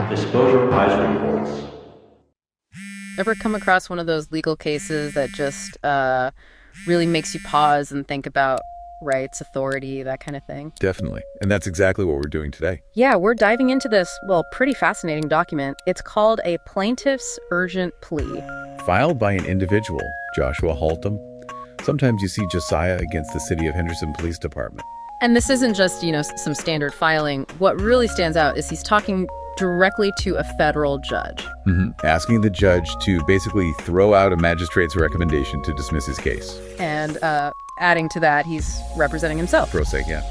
Disclosure Advisory Reports. Ever come across one of those legal cases that just really makes you pause and think about rights, authority, that kind of thing? Definitely. And that's exactly what we're doing today. Yeah, we're diving into this, pretty fascinating document. It's called a Plaintiff's Urgent Plea. Filed by an individual, Joshua Haltom. Sometimes you see Josiah against the City of Henderson Police Department. And this isn't just, some standard filing. What really stands out is he's talking directly to a federal judge. Asking the judge to basically throw out a magistrate's recommendation to dismiss his case. And adding to that, he's representing himself. Pro se, yeah.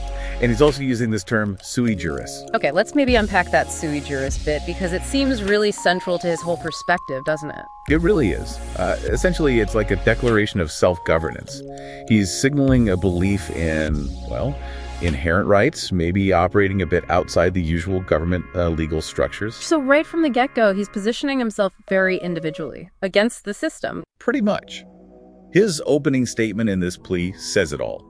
And he's also using this term sui juris. Okay, let's maybe unpack that sui juris bit, because it seems really central to his whole perspective, doesn't it? It really is. Essentially, it's like a declaration of self-governance. He's signaling a belief in, inherent rights, maybe operating a bit outside the usual government legal structures. So right from the get-go, he's positioning himself very individually, against the system. Pretty much. His opening statement in this plea says it all.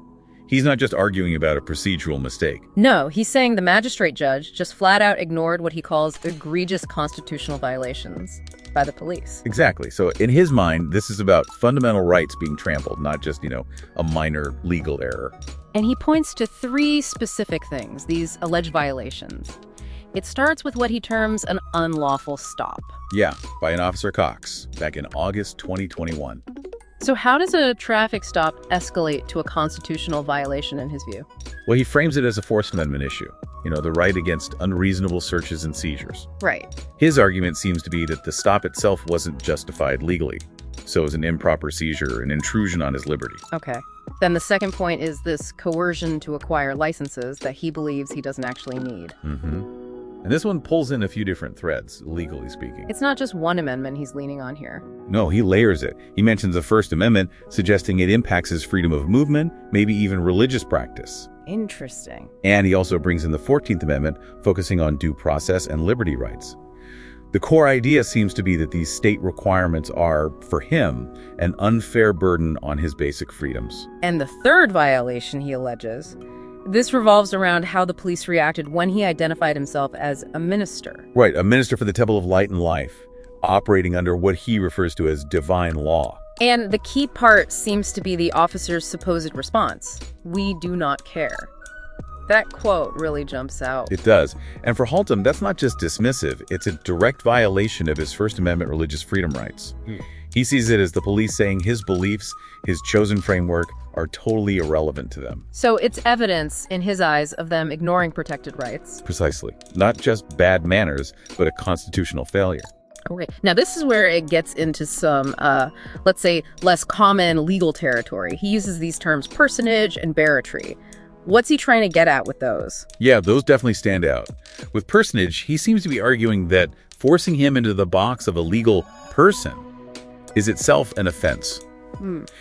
He's not just arguing about a procedural mistake. No, he's saying the magistrate judge just flat out ignored what he calls egregious constitutional violations by the police. Exactly. So in his mind, this is about fundamental rights being trampled, not just, a minor legal error. And he points to three specific things, these alleged violations. It starts with what he terms an unlawful stop. Yeah, by an Officer Cox, back in August 2021. So how does a traffic stop escalate to a constitutional violation in his view? Well, he frames it as a Fourth Amendment issue. The right against unreasonable searches and seizures. Right. His argument seems to be that the stop itself wasn't justified legally. So it was an improper seizure, an intrusion on his liberty. Okay. Then the second point is this coercion to acquire licenses that he believes he doesn't actually need. And this one pulls in a few different threads, legally speaking. It's not just one amendment he's leaning on here. No, he layers it. He mentions the First Amendment, suggesting it impacts his freedom of movement, maybe even religious practice. Interesting. And he also brings in the 14th Amendment, focusing on due process and liberty rights. The core idea seems to be that these state requirements are, for him, an unfair burden on his basic freedoms. And the third violation he alleges, this revolves around how the police reacted when he identified himself as a minister. Right, a minister for the Temple of Light and Life, operating under what he refers to as divine law. And the key part seems to be the officer's supposed response. We do not care. That quote really jumps out. It does. And for Haltom, that's not just dismissive. It's a direct violation of his First Amendment religious freedom rights. He sees it as the police saying his beliefs, his chosen framework, are totally irrelevant to them. So it's evidence, in his eyes, of them ignoring protected rights. Precisely. Not just bad manners, but a constitutional failure. Okay. Now, this is where it gets into some, let's say, less common legal territory. He uses these terms personage and barratry. What's he trying to get at with those? Yeah, those definitely stand out. With personage, he seems to be arguing that forcing him into the box of a legal person is itself an offense.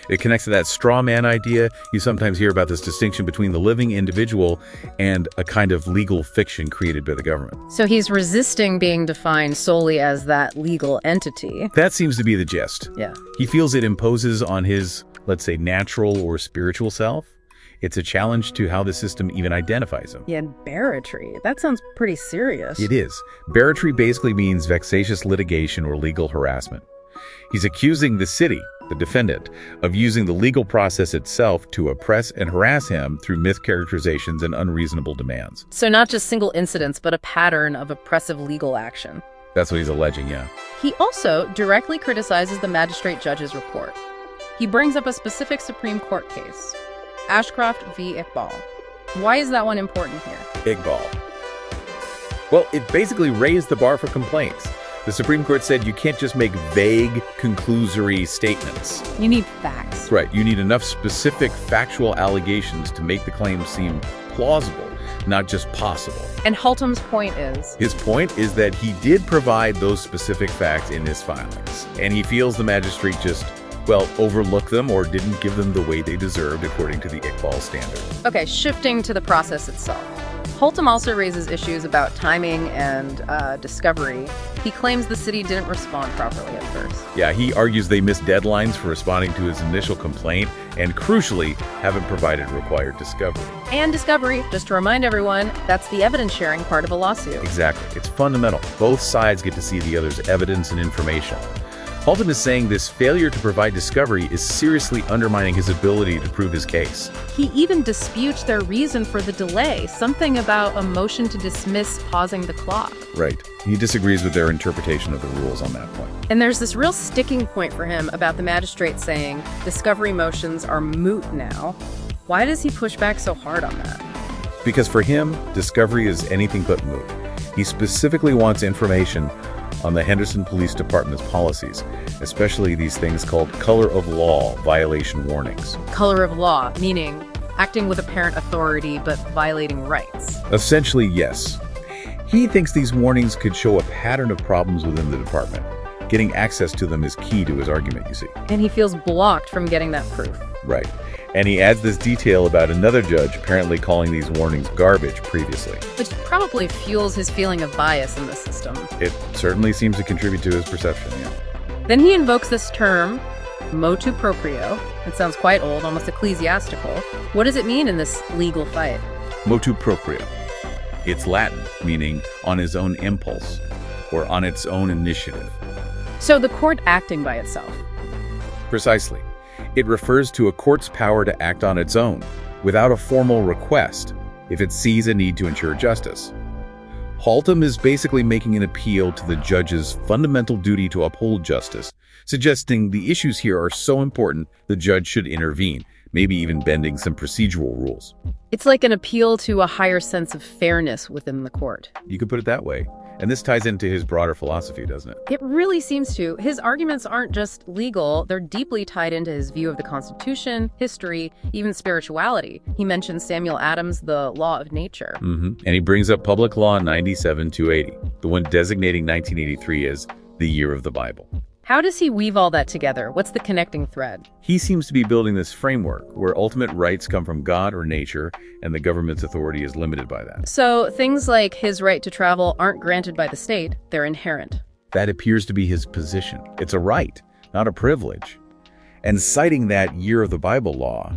It connects to that straw man idea. You sometimes hear about this distinction between the living individual and a kind of legal fiction created by the government. So he's resisting being defined solely as that legal entity. That seems to be the gist. Yeah. He feels it imposes on his, let's say, natural or spiritual self. It's a challenge to how the system even identifies him. Yeah, and barratry. That sounds pretty serious. It is. Barratry basically means vexatious litigation or legal harassment. He's accusing the city, the defendant, of using the legal process itself to oppress and harass him through mischaracterizations and unreasonable demands. So not just single incidents, but a pattern of oppressive legal action. That's what he's alleging, yeah. He also directly criticizes the magistrate judge's report. He brings up a specific Supreme Court case, Ashcroft v. Iqbal. Why is that one important here? Iqbal. Well, it basically raised the bar for complaints. The Supreme Court said you can't just make vague, conclusory statements. You need facts. Right. You need enough specific factual allegations to make the claim seem plausible, not just possible. And Haltom's point is? His point is that he did provide those specific facts in his filings, and he feels the magistrate just, overlooked them or didn't give them the weight they deserved according to the Iqbal standard. Okay, shifting to the process itself. Haltom also raises issues about timing and discovery. He claims the city didn't respond properly at first. Yeah, he argues they missed deadlines for responding to his initial complaint and, crucially, haven't provided required discovery. And discovery, just to remind everyone, that's the evidence-sharing part of a lawsuit. Exactly. It's fundamental. Both sides get to see the other's evidence and information. Haltom is saying this failure to provide discovery is seriously undermining his ability to prove his case. He even disputes their reason for the delay, something about a motion to dismiss pausing the clock. Right. He disagrees with their interpretation of the rules on that point. And there's this real sticking point for him about the magistrate saying discovery motions are moot now. Why does he push back so hard on that? Because for him, discovery is anything but moot. He specifically wants information on the Henderson Police Department's policies, especially these things called color of law violation warnings. Color of law, meaning acting with apparent authority but violating rights. Essentially, yes. He thinks these warnings could show a pattern of problems within the department. Getting access to them is key to his argument, you see. And he feels blocked from getting that proof. Right. And he adds this detail about another judge apparently calling these warnings garbage previously. Which probably fuels his feeling of bias in the system. It certainly seems to contribute to his perception, yeah. Then he invokes this term, motu proprio. It sounds quite old, almost ecclesiastical. What does it mean in this legal fight? Motu proprio. It's Latin, meaning on his own impulse, or on its own initiative. So the court acting by itself. Precisely. It refers to a court's power to act on its own, without a formal request, if it sees a need to ensure justice. Haltom is basically making an appeal to the judge's fundamental duty to uphold justice, suggesting the issues here are so important the judge should intervene, maybe even bending some procedural rules. It's like an appeal to a higher sense of fairness within the court. You could put it that way. And this ties into his broader philosophy, doesn't it? It really seems to. His arguments aren't just legal, they're deeply tied into his view of the Constitution, history, even spirituality. He mentions Samuel Adams' The Law of Nature. And he brings up Public Law 97-280, the one designating 1983 as the year of the Bible. How does he weave all that together? What's the connecting thread? He seems to be building this framework where ultimate rights come from God or nature, and the government's authority is limited by that. So things like his right to travel aren't granted by the state, they're inherent. That appears to be his position. It's a right, not a privilege. And citing that year of the Bible law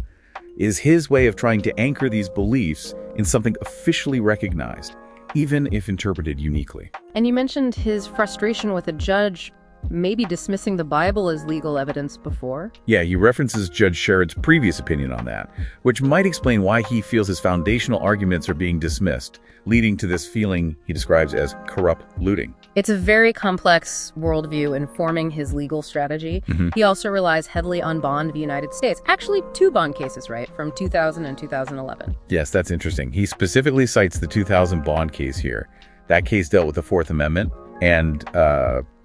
is his way of trying to anchor these beliefs in something officially recognized, even if interpreted uniquely. And you mentioned his frustration with a judge maybe dismissing the Bible as legal evidence before? Yeah, he references Judge Sherrod's previous opinion on that, which might explain why he feels his foundational arguments are being dismissed, leading to this feeling he describes as corrupt looting. It's a very complex worldview informing his legal strategy. He also relies heavily on Bond v. United States. Actually, 2 Bond cases, right, from 2000 and 2011. Yes, that's interesting. He specifically cites the 2000 Bond case here. That case dealt with the Fourth Amendment and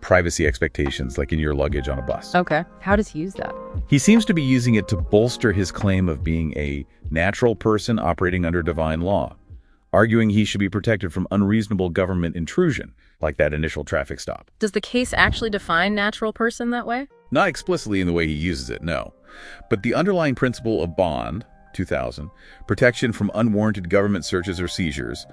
privacy expectations, like in your luggage on a bus. Okay. How does he use that? He seems to be using it to bolster his claim of being a natural person operating under divine law, arguing he should be protected from unreasonable government intrusion, like that initial traffic stop. Does the case actually define natural person that way? Not explicitly in the way he uses it, no. But the underlying principle of Bond, 2000, protection from unwarranted government searches or seizures,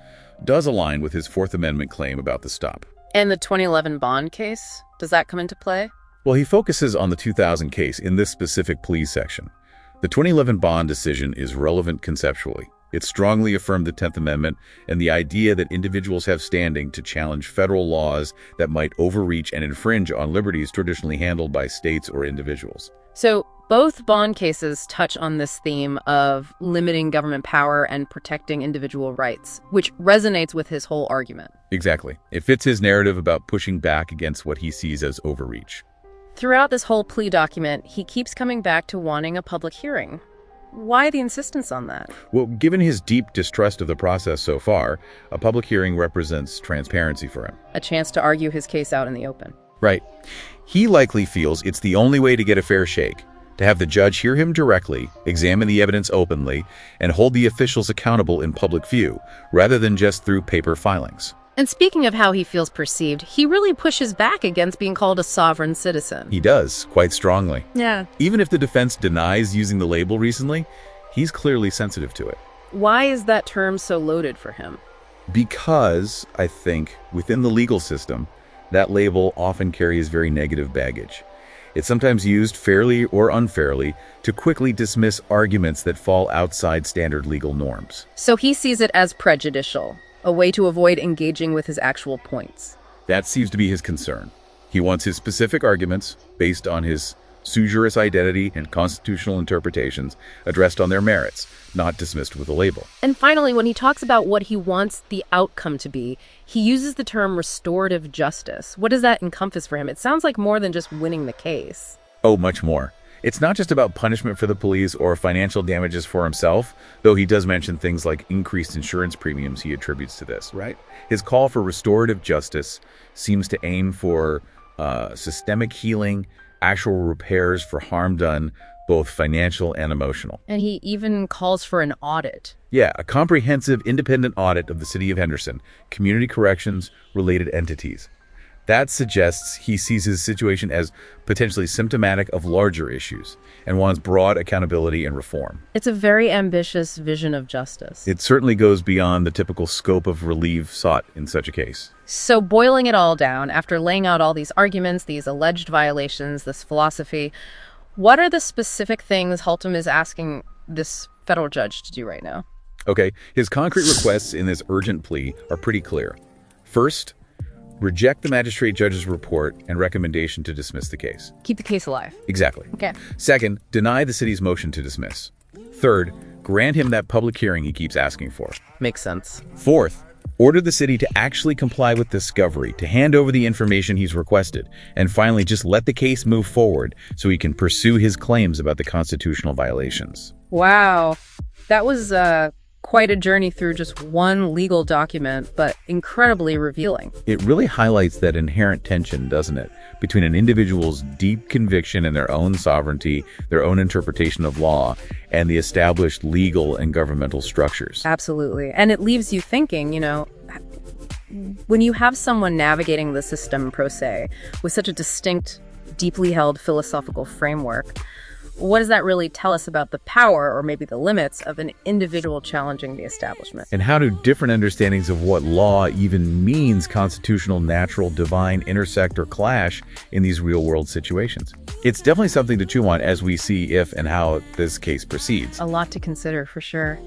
does align with his Fourth Amendment claim about the stop. And the 2011 Bond case, does that come into play? Well, he focuses on the 2000 case in this specific plea section. The 2011 Bond decision is relevant conceptually. It strongly affirmed the 10th Amendment and the idea that individuals have standing to challenge federal laws that might overreach and infringe on liberties traditionally handled by states or individuals. So both Bond cases touch on this theme of limiting government power and protecting individual rights, which resonates with his whole argument. Exactly. It fits his narrative about pushing back against what he sees as overreach. Throughout this whole plea document, he keeps coming back to wanting a public hearing. Why the insistence on that? Well, given his deep distrust of the process so far, a public hearing represents transparency for him. A chance to argue his case out in the open. Right. He likely feels it's the only way to get a fair shake, to have the judge hear him directly, examine the evidence openly, and hold the officials accountable in public view, rather than just through paper filings. And speaking of how he feels perceived, he really pushes back against being called a sovereign citizen. He does, quite strongly. Yeah. Even if the defense denies using the label recently, he's clearly sensitive to it. Why is that term so loaded for him? Because, I think, within the legal system, that label often carries very negative baggage. It's sometimes used fairly or unfairly to quickly dismiss arguments that fall outside standard legal norms. So he sees it as prejudicial, a way to avoid engaging with his actual points. That seems to be his concern. He wants his specific arguments, based on his sui juris identity and constitutional interpretations, addressed on their merits, not dismissed with a label. And finally, when he talks about what he wants the outcome to be, he uses the term restorative justice. What does that encompass for him? It sounds like more than just winning the case. Oh, much more. It's not just about punishment for the police or financial damages for himself, though he does mention things like increased insurance premiums he attributes to this, right? His call for restorative justice seems to aim for systemic healing, actual repairs for harm done, both financial and emotional. And he even calls for an audit. Yeah, a comprehensive independent audit of the city of Henderson, community corrections, related entities. That suggests he sees his situation as potentially symptomatic of larger issues and wants broad accountability and reform. It's a very ambitious vision of justice. It certainly goes beyond the typical scope of relief sought in such a case. So boiling it all down, after laying out all these arguments, these alleged violations, this philosophy, what are the specific things Haltom is asking this federal judge to do right now? Okay, his concrete requests in this urgent plea are pretty clear. First, reject the magistrate judge's report and recommendation to dismiss the case. Keep the case alive. Exactly. Okay. Second, deny the city's motion to dismiss. Third, grant him that public hearing he keeps asking for. Makes sense. Fourth, order the city to actually comply with discovery, to hand over the information he's requested. And finally, just let the case move forward so he can pursue his claims about the constitutional violations. Wow. That was quite a journey through just one legal document, but incredibly revealing. It really highlights that inherent tension, doesn't it, between an individual's deep conviction in their own sovereignty, their own interpretation of law, and the established legal and governmental structures. Absolutely. And it leaves you thinking, when you have someone navigating the system pro se with such a distinct, deeply held philosophical framework, what does that really tell us about the power, or maybe the limits, of an individual challenging the establishment? And how do different understandings of what law even means, constitutional, natural, divine, intersect or clash in these real-world situations? It's definitely something to chew on as we see if and how this case proceeds. A lot to consider, for sure.